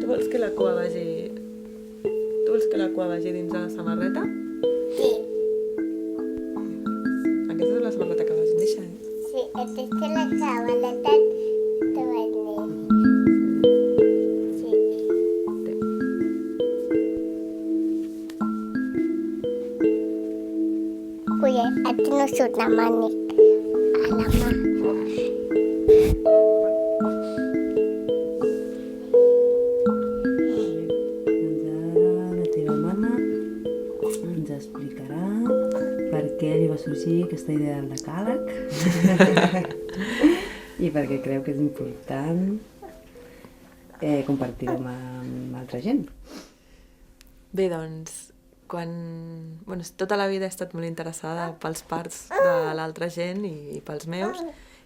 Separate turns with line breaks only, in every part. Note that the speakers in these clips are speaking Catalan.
Tu vols que la cua vagi... Tu vols que la cua vagi dins de la samarreta?
Sí,
Aquesta és la samarreta que vas néixer, eh?
sí, aquesta és la samarreta de venir. Sí. Cuida, aquí no surt la mànic a la mà.
Doncs ara la teva mama ens explicarà per què li va sorgir aquesta idea del decàleg i per què creu que és important compartir-ho amb altra gent.
Bé, doncs, tota la vida he estat molt interessada pels parts de l'altra gent i pels meus,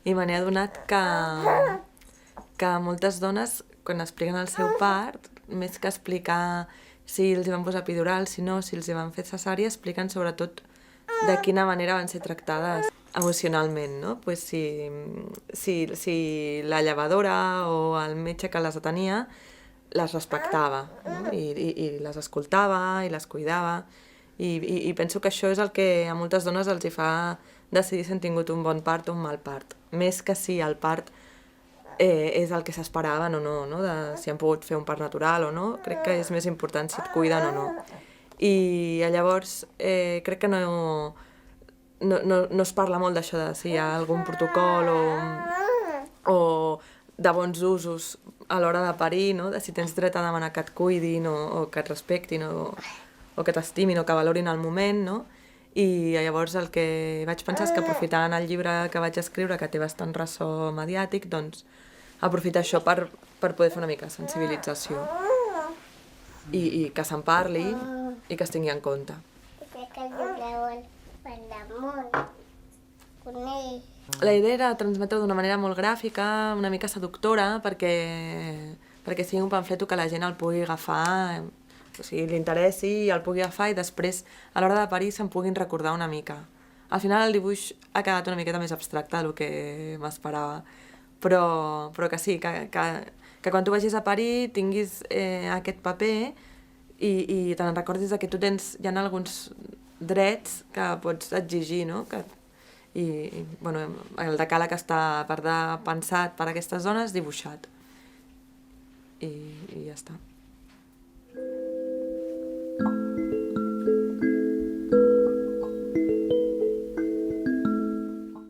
i me n'he adonat que moltes dones, quan expliquen el seu part, més que explicar si els hi van posar epidural, si no, si els hi van fer cesària, expliquen sobretot de quina manera van ser tractades emocionalment, no? Pues si la llevadora o el metge que les atenia les respectava, no? I les escoltava i les cuidava, i penso que això és el que a moltes dones els hi fa decidir si han tingut un bon part o un mal part, més que si el part és el que s'esperaven o no, no? De si han pogut fer un part natural o no. Crec que és més important si et cuiden o no. I llavors crec que no es parla molt d'això, de si hi ha algun protocol o de bons usos a l'hora de parir, no? De si tens dret a demanar que et cuidin o que et respectin o que t'estimin o que valorin el moment, no? I llavors el que vaig pensar és que aprofitant el llibre que vaig escriure, que té bastant ressò mediàtic, doncs aprofitar això per poder fer una mica de sensibilització i que se'n parli i que es tingui en compte.
Crec que el veuen per damunt. Conill.
La idea era transmetre d'una manera molt gràfica, una mica seductora, perquè sigui un pamflet que la gent el pugui agafar, o sigui, li interessi i el pugui agafar i després, a l'hora de parir, se'n puguin recordar una mica. Al final el dibuix ha quedat una miqueta més abstracte del que m'esperava, però que sí, que quan tu vagis a parir tinguis aquest paper i te'n recordis que tu tens, hi ha alguns drets que pots exigir, no? I bueno, el decàleg està pensat per a aquestes dones, dibuixat. I ja està.